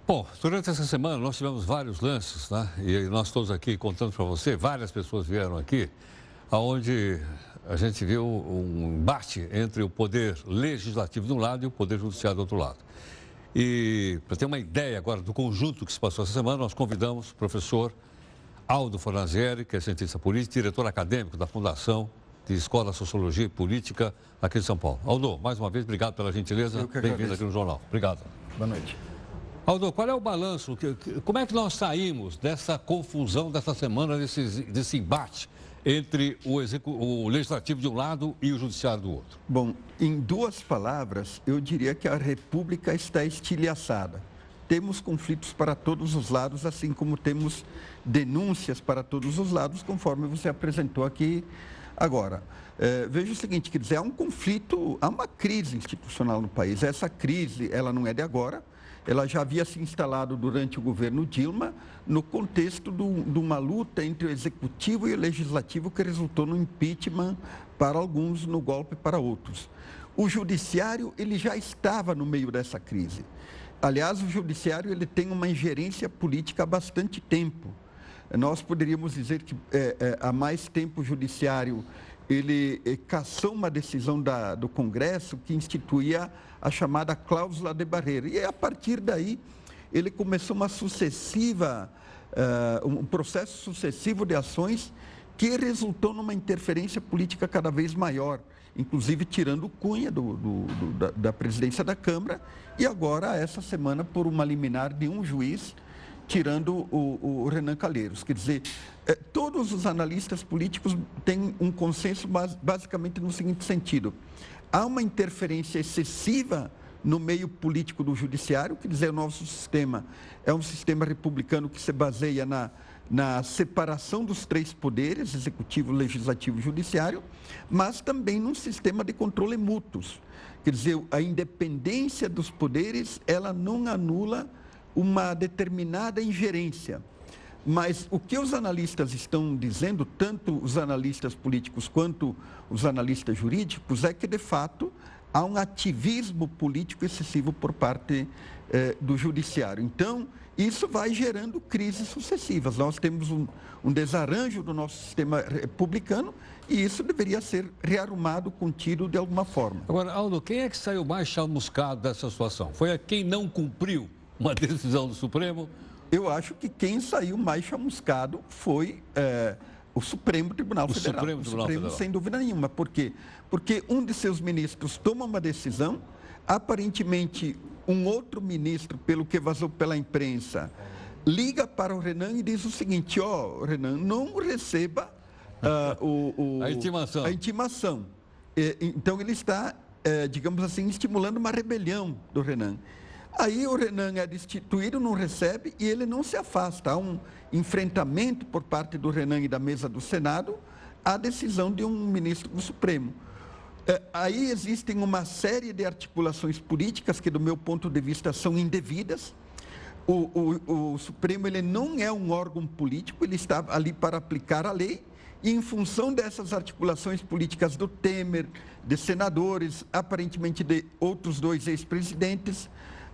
Bom, durante essa semana nós tivemos vários lances, né? E nós todos aqui contando para você, várias pessoas vieram aqui, aonde a gente viu um embate entre o poder legislativo de um lado e o poder judiciário do outro lado. E para ter uma ideia agora do conjunto que se passou essa semana, nós convidamos o professor Aldo Fornazieri, que é cientista político, diretor acadêmico da Fundação de Escola de Sociologia e Política aqui de São Paulo. Aldo, mais uma vez, obrigado pela gentileza. Bem-vindo aqui no Jornal. Obrigado. Boa noite. Aldo, qual é o balanço? Como é que nós saímos dessa confusão dessa semana, desse embate entre o legislativo de um lado e o judiciário do outro? Bom, em duas palavras, eu diria que a República está estilhaçada. Temos conflitos para todos os lados, assim como temos denúncias para todos os lados, conforme você apresentou aqui agora. Veja o seguinte, quer dizer, há um conflito, há uma crise institucional no país. Essa crise, ela não é de agora. Ela já havia se instalado durante o governo Dilma, no contexto de uma luta entre o executivo e o legislativo que resultou no impeachment para alguns, no golpe para outros. O judiciário, ele já estava no meio dessa crise. Aliás, o judiciário, ele tem uma ingerência política há bastante tempo. Nós poderíamos dizer que há mais tempo o judiciário ele cassou uma decisão do Congresso que instituía a chamada cláusula de barreira. E a partir daí, ele começou um processo sucessivo de ações que resultou numa interferência política cada vez maior, inclusive tirando Cunha da presidência da Câmara e agora, essa semana, por uma liminar de um juiz, tirando o Renan Calheiros. Quer dizer, todos os analistas políticos têm um consenso basicamente no seguinte sentido. Há uma interferência excessiva no meio político do judiciário, quer dizer, o nosso sistema é um sistema republicano que se baseia na separação dos três poderes, executivo, legislativo e judiciário, mas também num sistema de controle mútuos. Quer dizer, a independência dos poderes, ela não anula uma determinada ingerência. Mas o que os analistas estão dizendo, tanto os analistas políticos quanto os analistas jurídicos, é que, de fato, há um ativismo político excessivo por parte do judiciário. Então, isso vai gerando crises sucessivas. Nós temos um desarranjo do nosso sistema republicano e isso deveria ser rearrumado, contido de alguma forma. Agora, Aldo, quem é que saiu mais chamuscado dessa situação? Foi quem não cumpriu uma decisão do Supremo? Eu acho que quem saiu mais chamuscado foi o Supremo Tribunal Federal. O Supremo, sem dúvida nenhuma. Por quê? Porque um de seus ministros toma uma decisão, aparentemente um outro ministro, pelo que vazou pela imprensa, liga para o Renan e diz o seguinte: Renan, não receba a intimação. Então ele está, digamos assim, estimulando uma rebelião do Renan. Aí o Renan é destituído, não recebe e ele não se afasta. Há um enfrentamento por parte do Renan e da mesa do Senado à decisão de um ministro do Supremo. Aí existem uma série de articulações políticas que, do meu ponto de vista, são indevidas. O Supremo, ele não é um órgão político, ele está ali para aplicar a lei e, em função dessas articulações políticas do Temer, de senadores, aparentemente de outros dois ex-presidentes,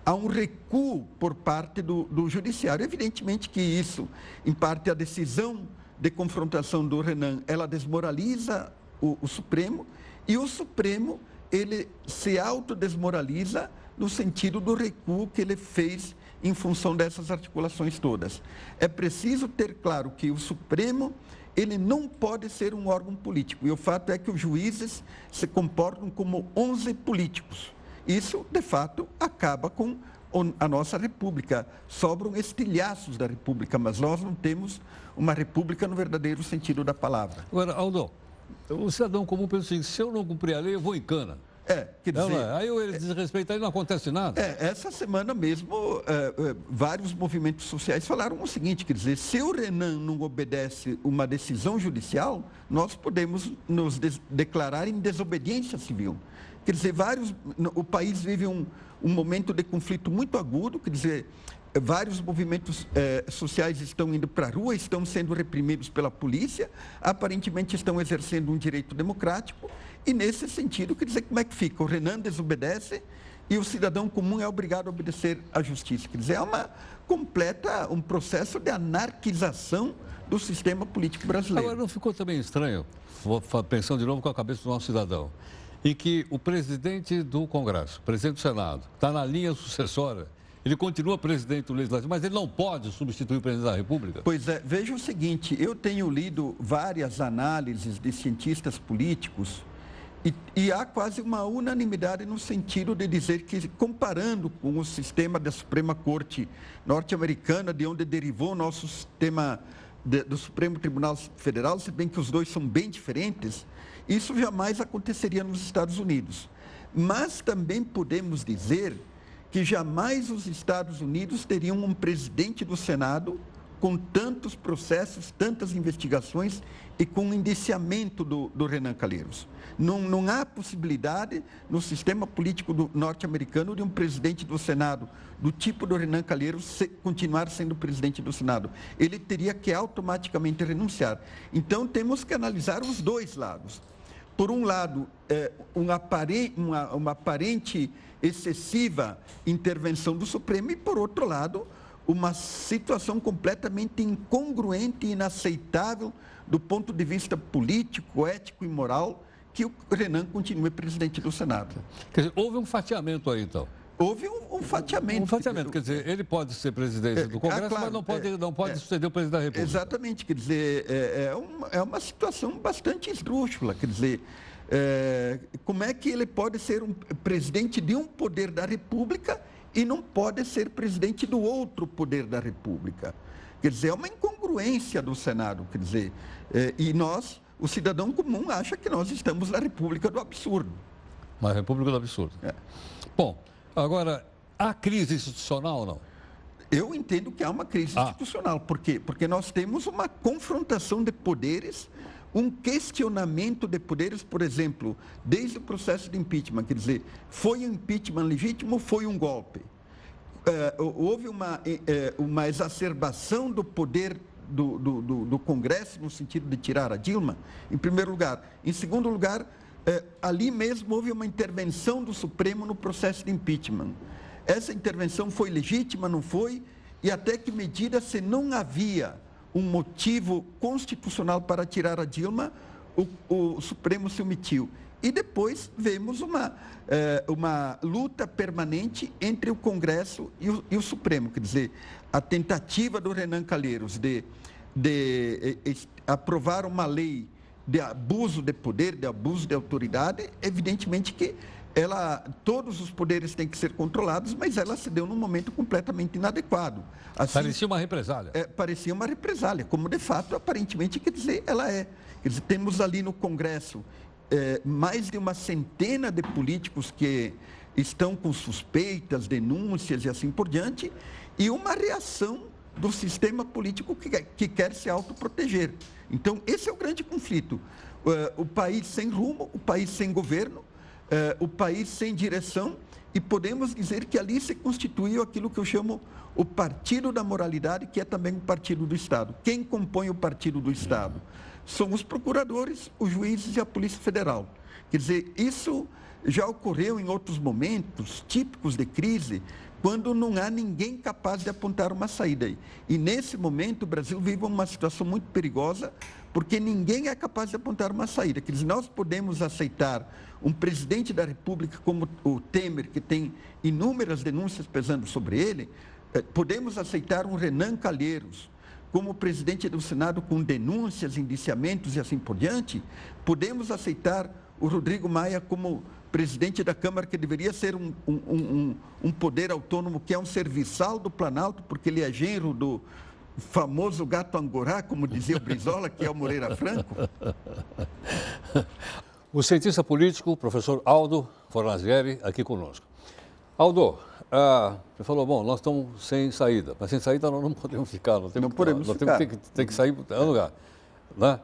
há um recuo por parte do judiciário. Evidentemente que isso, em parte, a decisão de confrontação do Renan, ela desmoraliza o Supremo, e o Supremo, ele se autodesmoraliza no sentido do recuo que ele fez em função dessas articulações todas. É preciso ter claro que o Supremo, ele não pode ser um órgão político, e o fato é que os juízes se comportam como 11 políticos. Isso, de fato, acaba com a nossa república. Sobram estilhaços da república, mas nós não temos uma república no verdadeiro sentido da palavra. Agora, Aldo, o cidadão comum pensa assim: se eu não cumprir a lei, eu vou em cana. Quer dizer... Aí ele desrespeita, aí não acontece nada. Essa semana mesmo, vários movimentos sociais falaram o seguinte, quer dizer, se o Renan não obedece uma decisão judicial, nós podemos nos declarar em desobediência civil. Quer dizer, o país vive um momento de conflito muito agudo, quer dizer, vários movimentos sociais estão indo para a rua, estão sendo reprimidos pela polícia, aparentemente estão exercendo um direito democrático, e nesse sentido, quer dizer, como é que fica? O Renan desobedece e o cidadão comum é obrigado a obedecer à justiça. Quer dizer, é um processo de anarquização do sistema político brasileiro. Agora, não ficou também estranho, pensando de novo com a cabeça do nosso cidadão, em que o presidente do Congresso, o presidente do Senado, está na linha sucessória, ele continua presidente do Legislativo, mas ele não pode substituir o presidente da República? Pois é, veja o seguinte, eu tenho lido várias análises de cientistas políticos e há quase uma unanimidade no sentido de dizer que, comparando com o sistema da Suprema Corte norte-americana, de onde derivou o nosso sistema do Supremo Tribunal Federal, se bem que os dois são bem diferentes, isso jamais aconteceria nos Estados Unidos. Mas também podemos dizer que jamais os Estados Unidos teriam um presidente do Senado com tantos processos, tantas investigações e com o indiciamento do Renan Calheiros. Não há possibilidade no sistema político norte-americano de um presidente do Senado do tipo do Renan Calheiros continuar sendo presidente do Senado. Ele teria que automaticamente renunciar. Então, temos que analisar os dois lados. Por um lado, uma aparente excessiva intervenção do Supremo e, por outro lado, uma situação completamente incongruente e inaceitável do ponto de vista político, ético e moral, que o Renan continue presidente do Senado. Quer dizer, houve um fatiamento aí, então? Houve um fatiamento. Um fatiamento, quer dizer, ele pode ser presidente do Congresso, claro, mas não pode suceder o presidente da República. Exatamente, quer dizer, é uma situação bastante esdrúxula, quer dizer, como é que ele pode ser um presidente de um poder da República e não pode ser presidente do outro poder da República? Quer dizer, é uma incongruência do Senado, quer dizer, e nós, o cidadão comum, acha que nós estamos na República do absurdo. Na República do absurdo. Bom, agora, há crise institucional ou não? Eu entendo que há uma crise institucional. Por quê? Porque nós temos uma confrontação de poderes, um questionamento de poderes, por exemplo, desde o processo de impeachment, quer dizer, foi um impeachment legítimo ou foi um golpe? Houve uma exacerbação do poder do Congresso no sentido de tirar a Dilma, em primeiro lugar. Em segundo lugar, ali mesmo houve uma intervenção do Supremo no processo de impeachment. Essa intervenção foi legítima, não foi? E até que medida, se não havia um motivo constitucional para tirar a Dilma, o Supremo se omitiu. E depois vemos uma luta permanente entre o Congresso e o Supremo. Quer dizer, a tentativa do Renan Calheiros de aprovar uma lei de abuso de poder, de abuso de autoridade, evidentemente que todos os poderes têm que ser controlados, mas ela se deu num momento completamente inadequado. Assim, parecia uma represália. Parecia uma represália, como de fato, aparentemente, quer dizer, ela é. Quer dizer, temos ali no Congresso mais de uma centena de políticos que estão com suspeitas, denúncias e assim por diante, e uma reação do sistema político que quer se autoproteger. Então, esse é o grande conflito. O país sem rumo, o país sem governo, o país sem direção, e podemos dizer que ali se constituiu aquilo que eu chamo o partido da moralidade, que é também o partido do Estado. Quem compõe o partido do Estado? São os procuradores, os juízes e a Polícia Federal. Quer dizer, isso já ocorreu em outros momentos típicos de crise, quando não há ninguém capaz de apontar uma saída. E nesse momento o Brasil vive uma situação muito perigosa, porque ninguém é capaz de apontar uma saída. Quer dizer, nós podemos aceitar um presidente da República como o Temer, que tem inúmeras denúncias pesando sobre ele, podemos aceitar um Renan Calheiros como presidente do Senado com denúncias, indiciamentos e assim por diante, podemos aceitar o Rodrigo Maia como presidente da Câmara, que deveria ser um poder autônomo, que é um serviçal do Planalto, porque ele é genro do famoso gato angorá, como dizia o Brizola, que é o Moreira Franco. O cientista político, professor Aldo Fornazieri, aqui conosco. Aldo, você falou, bom, nós estamos sem saída, mas sem saída nós não podemos ficar. Não podemos ficar. Tem que sair para um lugar. Né?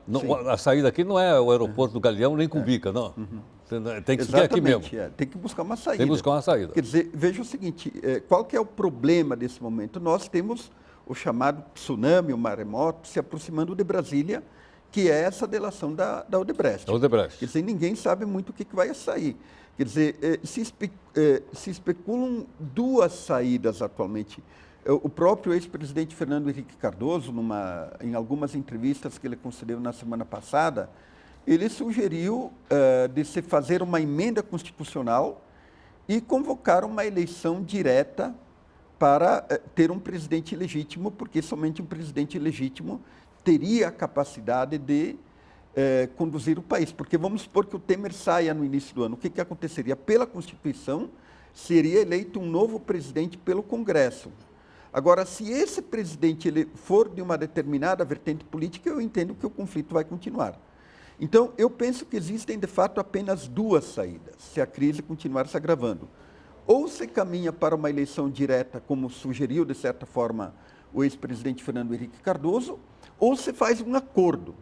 A saída aqui não é o aeroporto do Galeão, nem Cumbica, não. Tem que ficar aqui mesmo. Tem que buscar uma saída. Tem que buscar uma saída. Quer dizer, veja o seguinte, qual que é o problema desse momento? Nós temos o chamado tsunami, o maremoto, se aproximando de Brasília, que é essa delação da Odebrecht. Odebrecht. Quer dizer, ninguém sabe muito o que vai sair. Quer dizer, se especulam duas saídas atualmente. O próprio ex-presidente Fernando Henrique Cardoso, em algumas entrevistas que ele concedeu na semana passada, ele sugeriu de se fazer uma emenda constitucional e convocar uma eleição direta para ter um presidente legítimo, porque somente um presidente legítimo teria a capacidade de conduzir o país. Porque vamos supor que o Temer saia no início do ano. O que aconteceria? Pela Constituição, seria eleito um novo presidente pelo Congresso. Agora, se esse presidente ele for de uma determinada vertente política, eu entendo que o conflito vai continuar. Então, eu penso que existem, de fato, apenas duas saídas, se a crise continuar se agravando. Ou se caminha para uma eleição direta, como sugeriu, de certa forma, o ex-presidente Fernando Henrique Cardoso, ou se faz um acordo.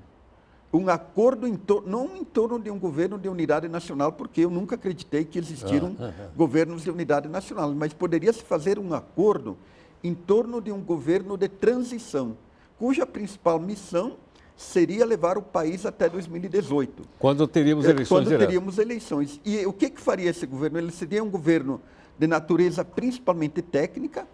Um acordo não em torno de um governo de unidade nacional, porque eu nunca acreditei que existiram governos de unidade nacional, mas poderia se fazer um acordo em torno de um governo de transição, cuja principal missão seria levar o país até 2018. Quando teríamos eleições diretas. Quando teríamos eleições. E o que faria esse governo? Ele seria um governo de natureza principalmente técnica.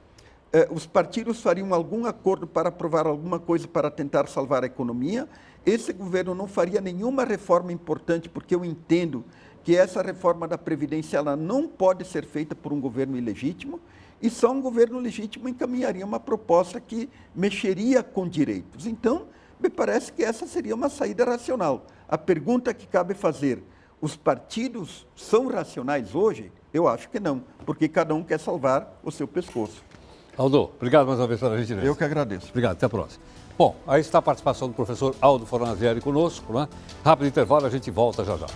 Os partidos fariam algum acordo para aprovar alguma coisa para tentar salvar a economia. Esse governo não faria nenhuma reforma importante, porque eu entendo que essa reforma da Previdência ela não pode ser feita por um governo ilegítimo. E só um governo legítimo encaminharia uma proposta que mexeria com direitos. Então, me parece que essa seria uma saída racional. A pergunta que cabe fazer, os partidos são racionais hoje? Eu acho que não, porque cada um quer salvar o seu pescoço. Aldo, obrigado mais uma vez pela gentileza. Eu que agradeço. Obrigado, até a próxima. Bom, aí está a participação do professor Aldo Fornazieri conosco, né? Rápido intervalo, a gente volta já já.